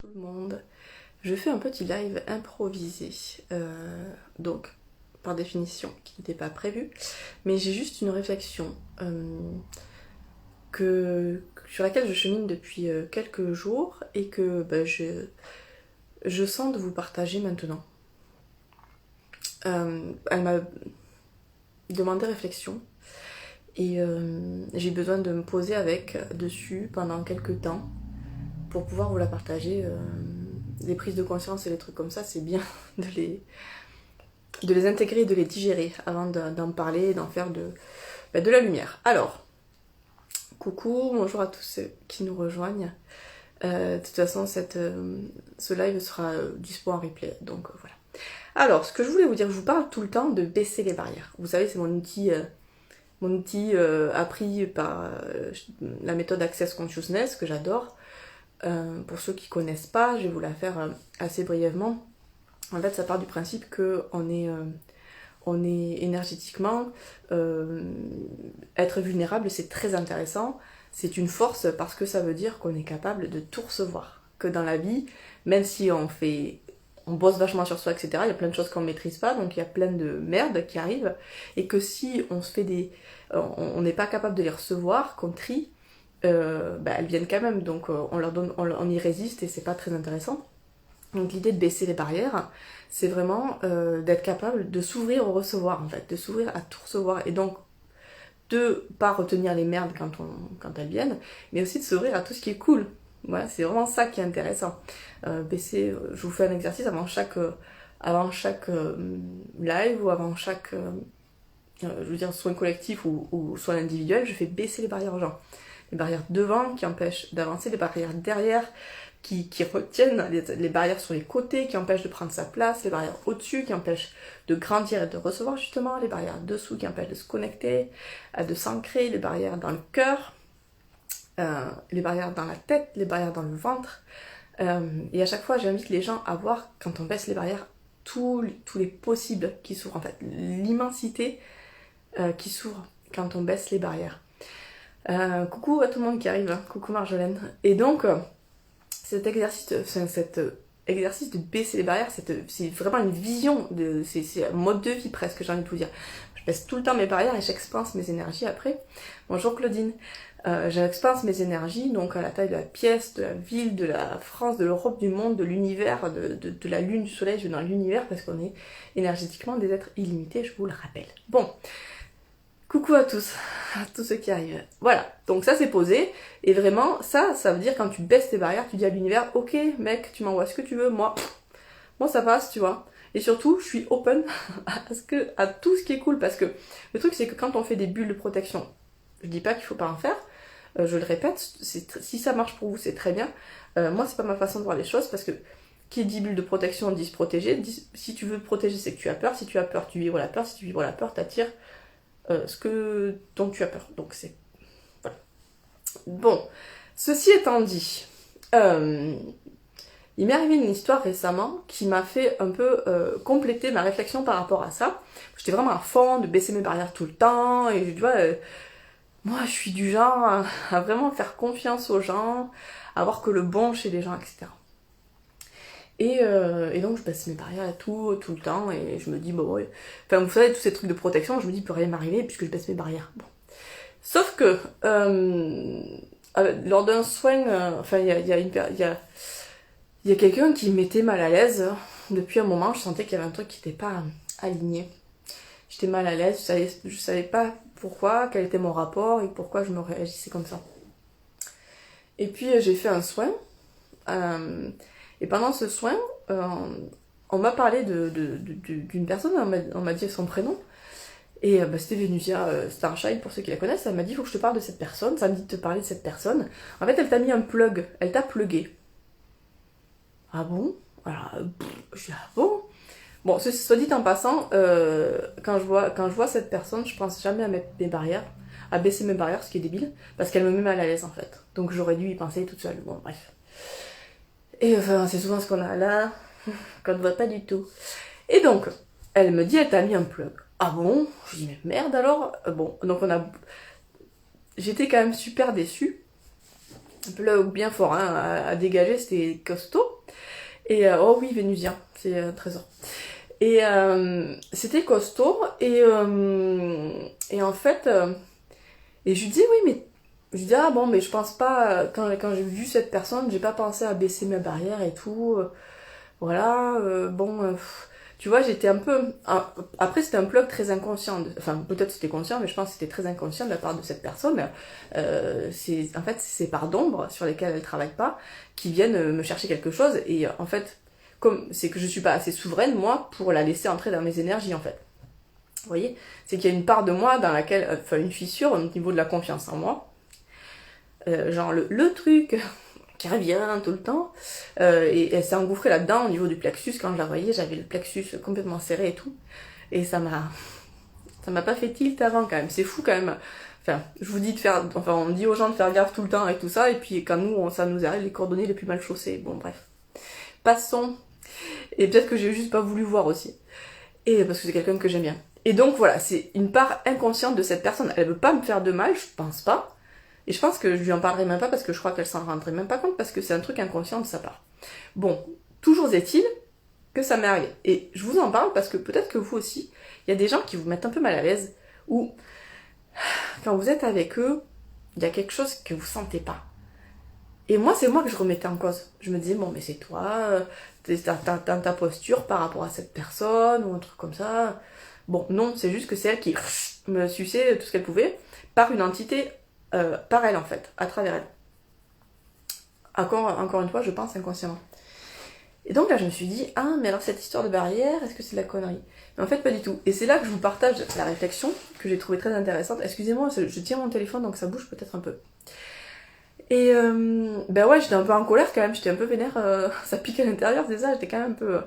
Tout le monde. Je fais un petit live improvisé, donc par définition qui n'était pas prévu, mais j'ai juste une réflexion sur laquelle je chemine depuis quelques jours et que je sens de vous partager maintenant. Elle m'a demandé réflexion et j'ai besoin de me poser dessus pendant quelques temps pour pouvoir vous la partager. Les prises de conscience et les trucs comme ça, c'est bien de les intégrer, de les digérer avant d'en parler, d'en faire de la lumière. Alors, coucou, bonjour à tous ceux qui nous rejoignent. De toute façon, ce live sera dispo en replay, donc voilà. Alors, ce que je voulais vous dire, je vous parle tout le temps de baisser les barrières. Vous savez, c'est mon outil appris par la méthode Access Consciousness, que j'adore. Pour ceux qui connaissent pas, je vais vous la faire assez brièvement. En fait, ça part du principe qu'on est énergétiquement... être vulnérable, c'est très intéressant. C'est une force parce que ça veut dire qu'on est capable de tout recevoir. Que dans la vie, même si on bosse vachement sur soi, etc., il y a plein de choses qu'on ne maîtrise pas, donc il y a plein de merde qui arrive, et que si on se fait on n'est pas capable de les recevoir, qu'on trie, elles viennent quand même, donc on y résiste et c'est pas très intéressant. Donc l'idée de baisser les barrières, c'est vraiment d'être capable de s'ouvrir au recevoir, en fait, de s'ouvrir à tout recevoir, et donc de pas retenir les merdes quand elles viennent, mais aussi de s'ouvrir à tout ce qui est cool. Voilà, c'est vraiment ça qui est intéressant. Je vous fais un exercice avant chaque live ou avant chaque soin collectif ou soin individuel, je fais baisser les barrières aux gens. Les barrières devant qui empêchent d'avancer, les barrières derrière qui retiennent, les barrières sur les côtés qui empêchent de prendre sa place, les barrières au-dessus qui empêchent de grandir et de recevoir justement, les barrières dessous qui empêchent de se connecter, de s'ancrer, les barrières dans le cœur, les barrières dans la tête, les barrières dans le ventre. Et à chaque fois, j'invite les gens à voir, quand on baisse les barrières, tous les possibles qui s'ouvrent, en fait, l'immensité qui s'ouvre quand on baisse les barrières. Coucou à tout le monde qui arrive, coucou Marjolaine. Et donc, cet exercice de baisser les barrières, c'est vraiment une vision, c'est un mode de vie presque, j'ai envie de vous dire. Je baisse tout le temps mes barrières et j'expanse mes énergies après. Bonjour Claudine. J'expanse mes énergies donc à la taille de la pièce, de la ville, de la France, de l'Europe, du monde, de l'univers, de la lune, du soleil, je vais dans l'univers parce qu'on est énergétiquement des êtres illimités, je vous le rappelle. Bon, coucou à tous ceux qui arrivent. Voilà, donc ça c'est posé, et vraiment, ça veut dire quand tu baisses tes barrières, tu dis à l'univers, ok mec, tu m'envoies ce que tu veux, moi ça passe, tu vois. Et surtout, je suis open à tout ce qui est cool, parce que le truc c'est que quand on fait des bulles de protection, je dis pas qu'il faut pas en faire, je le répète, si ça marche pour vous, c'est très bien. Moi, c'est pas ma façon de voir les choses, parce que qui dit bulle de protection dit se protéger. Si tu veux te protéger, c'est que tu as peur. Si tu as peur, tu vibres la peur. Si tu vibres la peur, t'attires dont tu as peur. Donc c'est... Voilà. Bon, ceci étant dit, il m'est arrivé une histoire récemment qui m'a fait un peu compléter ma réflexion par rapport à ça. J'étais vraiment à fond de baisser mes barrières tout le temps, et tu vois... moi, je suis du genre à vraiment faire confiance aux gens, à voir que le bon chez les gens, etc. Et donc, je baisse mes barrières tout le temps, et je me dis, bon, ouais. Enfin, vous savez, tous ces trucs de protection, je me dis, il peut rien m'arriver puisque je baisse mes barrières. Bon. Sauf que, lors d'un soin, il y a quelqu'un qui m'était mal à l'aise. Depuis un moment, je sentais qu'il y avait un truc qui n'était pas aligné. J'étais mal à l'aise, je savais pas pourquoi, quel était mon rapport et pourquoi je me réagissais comme ça. Et puis j'ai fait un soin, et pendant ce soin, on m'a parlé d'une personne, on m'a dit son prénom, et c'était Vénusia Starshine, pour ceux qui la connaissent, elle m'a dit il faut que je te parle de cette personne, ça me dit de te parler de cette personne. En fait, elle t'a mis un plug, elle t'a plugué. Ah bon? Alors, je dis ah bon? Bon, soit dit en passant, quand je vois cette personne, je pense jamais à mettre mes barrières, à baisser mes barrières, ce qui est débile, parce qu'elle me met mal à l'aise en fait. Donc j'aurais dû y penser toute seule. Bon, bref. Et enfin, c'est souvent ce qu'on a là, qu'on ne voit pas du tout. Et donc, elle me dit, elle t'a mis un plug. Ah bon? Je dis, mais merde alors. Bon, donc j'étais quand même super déçue. Un plug bien fort, hein, à dégager, c'était costaud. Et oh oui, vénusien, c'est un trésor. Et c'était costaud, et en fait, et je lui dis, oui, mais je lui dis, ah bon, mais je pense pas, quand j'ai vu cette personne, j'ai pas pensé à baisser ma barrière et tout, voilà, bon, tu vois, j'étais un peu, après c'était un plug très inconscient, enfin peut-être c'était conscient, mais je pense que c'était très inconscient de la part de cette personne, en fait, c'est ces parts d'ombre sur lesquelles elle travaille pas, qui viennent me chercher quelque chose, et en fait, comme c'est que je suis pas assez souveraine, moi, pour la laisser entrer dans mes énergies, en fait. Vous voyez, c'est qu'il y a une part de moi dans laquelle, enfin une fissure au niveau de la confiance en moi, genre le truc qui revient tout le temps, et elle s'est engouffrée là-dedans au niveau du plexus. Quand je la voyais, j'avais le plexus complètement serré et tout, et ça m'a pas fait tilt avant quand même. C'est fou quand même. Enfin, je vous dis de faire, enfin on dit aux gens de faire gaffe tout le temps et tout ça, et puis quand nous ça nous arrive les cordonniers les plus mal chaussés. Bon bref, passons. Et peut-être que j'ai juste pas voulu voir aussi, et parce que c'est quelqu'un que j'aime bien. Et donc voilà, c'est une part inconsciente de cette personne. Elle veut pas me faire de mal, je pense pas. Et je pense que je lui en parlerai même pas parce que je crois qu'elle s'en rendrait même pas compte parce que c'est un truc inconscient de sa part. Bon, toujours est-il que ça m'est arrivé. Et je vous en parle parce que peut-être que vous aussi, il y a des gens qui vous mettent un peu mal à l'aise ou quand vous êtes avec eux, il y a quelque chose que vous sentez pas. Et moi, c'est moi que je remettais en cause. Je me disais, bon, mais c'est toi, t'as ta posture par rapport à cette personne ou un truc comme ça. Bon, non, c'est juste que c'est elle qui me suçait tout ce qu'elle pouvait par une entité, par elle en fait, à travers elle. Encore une fois, je pense inconsciemment. Et donc là, je me suis dit, ah, mais alors cette histoire de barrière, est-ce que c'est de la connerie? Mais en fait, pas du tout. Et c'est là que je vous partage la réflexion que j'ai trouvée très intéressante. Excusez-moi, je tiens mon téléphone, donc ça bouge peut-être un peu. Et ben ouais, j'étais un peu en colère quand même, j'étais un peu vénère, ça pique à l'intérieur, c'est ça, j'étais quand même un peu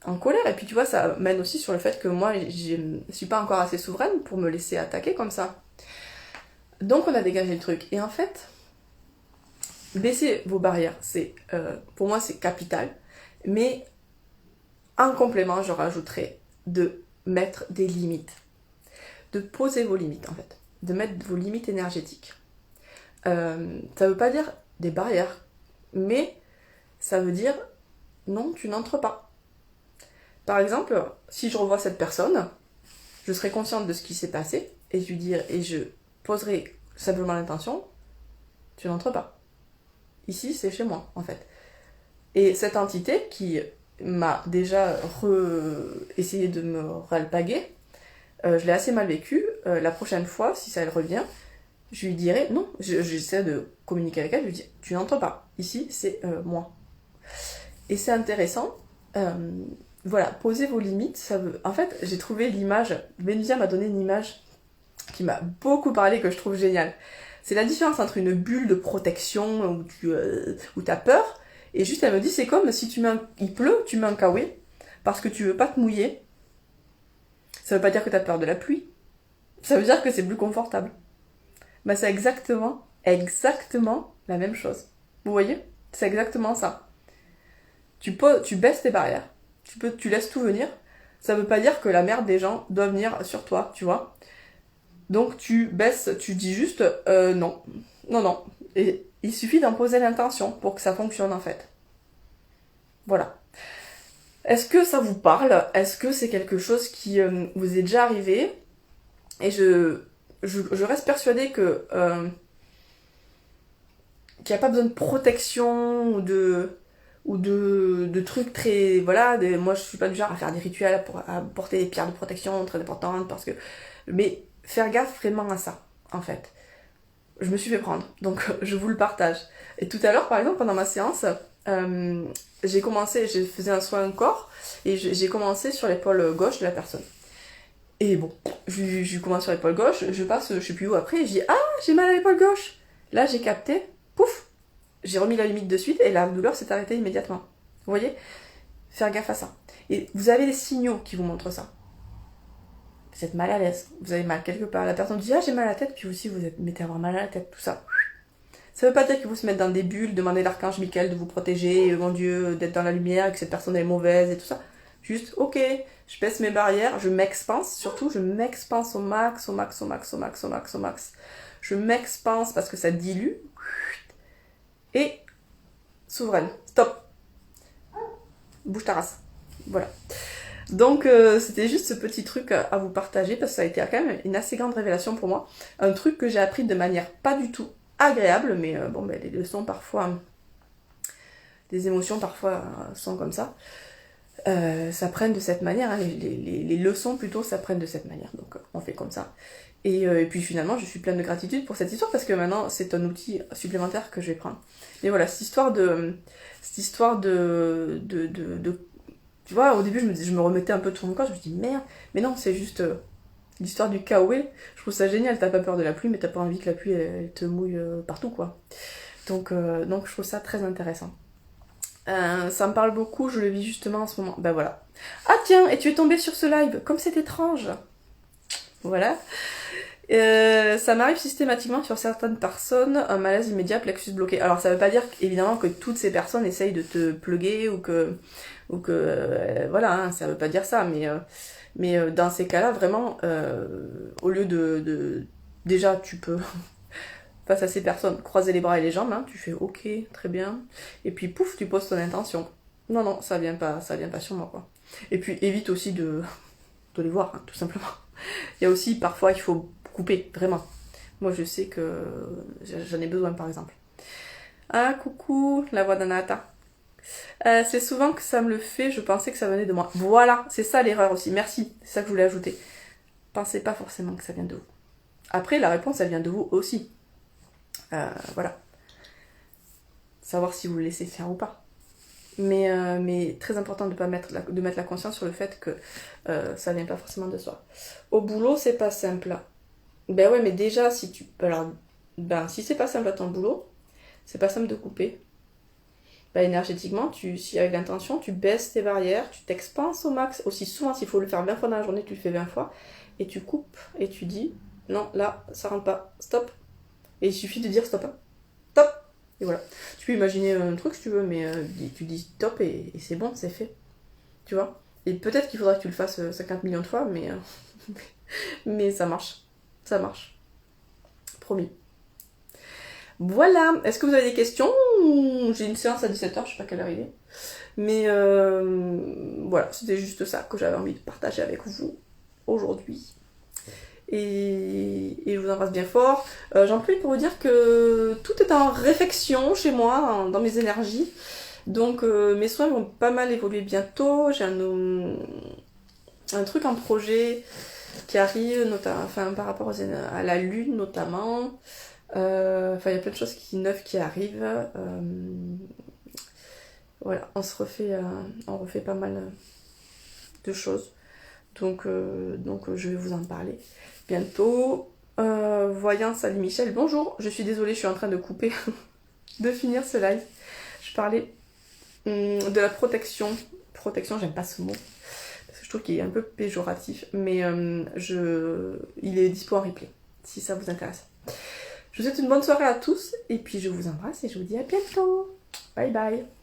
en colère. Et puis tu vois, ça mène aussi sur le fait que moi, je suis pas encore assez souveraine pour me laisser attaquer comme ça. Donc on a dégagé le truc. Et en fait, baisser vos barrières, c'est pour moi c'est capital. Mais en complément, je rajouterais de mettre des limites. De poser vos limites en fait. De mettre vos limites énergétiques. Ça veut pas dire des barrières, mais ça veut dire non, tu n'entres pas. Par exemple, si je revois cette personne, je serai consciente de ce qui s'est passé et je poserai simplement l'intention, tu n'entres pas. Ici, c'est chez moi, en fait. Et cette entité qui m'a déjà essayé de me ralpaguer, je l'ai assez mal vécu. La prochaine fois, si ça elle revient, je lui dirai, non, j'essaie de communiquer avec elle, je lui dis, tu n'entres pas, ici c'est moi. Et c'est intéressant, voilà, posez vos limites, ça veut... En fait, j'ai trouvé l'image, Vénusia m'a donné une image qui m'a beaucoup parlé, que je trouve géniale. C'est la différence entre une bulle de protection où t'as peur, et juste elle me dit, c'est comme si il pleut, tu mets un kawaii, parce que tu veux pas te mouiller. Ça veut pas dire que t'as peur de la pluie, ça veut dire que c'est plus confortable. Bah c'est exactement la même chose. Vous voyez? C'est exactement ça. Tu baisses tes barrières. Tu laisses tout venir. Ça veut pas dire que la merde des gens doit venir sur toi, tu vois. Donc tu baisses, tu dis juste non. Non, non. Et il suffit d'en poser l'intention pour que ça fonctionne en fait. Voilà. Est-ce que ça vous parle? Est-ce que c'est quelque chose qui vous est déjà arrivé? Et je reste persuadée que qu'il n'y a pas besoin de protection ou de trucs très... Voilà, moi je suis pas du genre à faire des rituels, à porter des pierres de protection très importantes, parce que... Mais faire gaffe vraiment à ça, en fait. Je me suis fait prendre, donc je vous le partage. Et tout à l'heure, par exemple, pendant ma séance, je faisais un soin au corps, et j'ai commencé sur l'épaule gauche de la personne. Et bon, je commence sur l'épaule gauche, je passe, je sais plus où après, et je dis, ah, j'ai mal à l'épaule gauche. Là, j'ai capté, pouf, j'ai remis la limite de suite, et la douleur s'est arrêtée immédiatement. Vous voyez? Faire gaffe à ça. Et vous avez des signaux qui vous montrent ça. Vous êtes mal à l'aise, vous avez mal quelque part. La personne dit, ah, j'ai mal à la tête, puis aussi vous mettez à avoir mal à la tête, tout ça. Ça veut pas dire qu'il faut se mettre dans des bulles, demander à l'archange Michael de vous protéger, mon Dieu, d'être dans la lumière, que cette personne est mauvaise et tout ça. Juste, ok, je baisse mes barrières, je m'expanse, surtout je m'expanse au max, au max, au max, au max, au max, au max. Je m'expanse parce que ça dilue. Et souveraine, stop. bouge ta race. Voilà. Donc c'était juste ce petit truc à vous partager parce que ça a été quand même une assez grande révélation pour moi. Un truc que j'ai appris de manière pas du tout agréable, mais bon, ben, les leçons parfois, les émotions parfois sont comme ça. S'apprennent de cette manière, hein, les leçons plutôt s'apprennent de cette manière, donc on fait comme ça. Et puis finalement, je suis pleine de gratitude pour cette histoire parce que maintenant c'est un outil supplémentaire que je vais prendre. Mais voilà, cette histoire de tu vois, au début je me remettais un peu de tout mon corps, je me dis merde, mais non, c'est juste l'histoire du kawaii. Je trouve ça génial, t'as pas peur de la pluie, mais t'as pas envie que la pluie elle te mouille partout quoi. Donc je trouve ça très intéressant. Ça me parle beaucoup, je le vis justement en ce moment. Ben voilà. Ah tiens, et tu es tombé sur ce live, comme c'est étrange. Voilà. Ça m'arrive systématiquement sur certaines personnes, un malaise immédiat, plexus bloqué. Alors ça veut pas dire évidemment que toutes ces personnes essayent de te pluguer ou que voilà, hein, ça veut pas dire ça, mais dans ces cas-là, vraiment, au lieu déjà tu peux face à ces personnes, croiser les bras et les jambes, hein, tu fais ok, très bien, et puis pouf, tu poses ton intention. Non, ça vient pas sur moi, quoi. Et puis évite aussi de les voir, hein, tout simplement. Il y a aussi, parfois, il faut couper, vraiment. Moi, je sais que j'en ai besoin, par exemple. Ah, coucou, la voix d'Anata. C'est souvent que ça me le fait, je pensais que ça venait de moi. Voilà, c'est ça l'erreur aussi, merci, c'est ça que je voulais ajouter. Pensez pas forcément que ça vient de vous. Après, la réponse, elle vient de vous aussi. Voilà. Savoir si vous le laissez faire ou pas. Mais très important de mettre la conscience sur le fait que ça vient pas forcément de soi. Au boulot, c'est pas simple. Ben ouais, mais déjà, si c'est pas simple à ton boulot, c'est pas simple de couper. Ben, énergétiquement, si avec l'intention, tu baisses tes barrières, tu t'expanses au max. Aussi souvent, s'il faut le faire 20 fois dans la journée, tu le fais 20 fois. Et tu coupes et tu dis, non, là, ça rentre pas, stop. Et il suffit de dire stop. Stop. Et voilà. Tu peux imaginer un truc si tu veux, mais tu dis stop et c'est bon, c'est fait. Tu vois. Et peut-être qu'il faudra que tu le fasses 50 millions de fois, mais ça marche. Ça marche. Promis. Voilà. Est-ce que vous avez des questions? J'ai une séance à 17h, je sais pas quelle heure il est. Mais voilà, c'était juste ça que j'avais envie de partager avec vous aujourd'hui. Et je vous embrasse bien fort. J'en profite pour vous dire que tout est en réflexion chez moi, dans mes énergies. Donc mes soins vont pas mal évoluer bientôt. J'ai un truc en projet qui arrive, par rapport à la lune notamment. Il y a plein de choses neuves qui arrivent. Voilà, on refait pas mal de choses. Donc je vais vous en parler bientôt. Voyance, salut Michel, bonjour. Je suis désolée, je suis en train de couper, de finir ce live. Je parlais de la protection. Protection, j'aime pas ce mot, parce que je trouve qu'il est un peu péjoratif, mais il est dispo en replay, si ça vous intéresse. Je vous souhaite une bonne soirée à tous, et puis je vous embrasse et je vous dis à bientôt. Bye bye.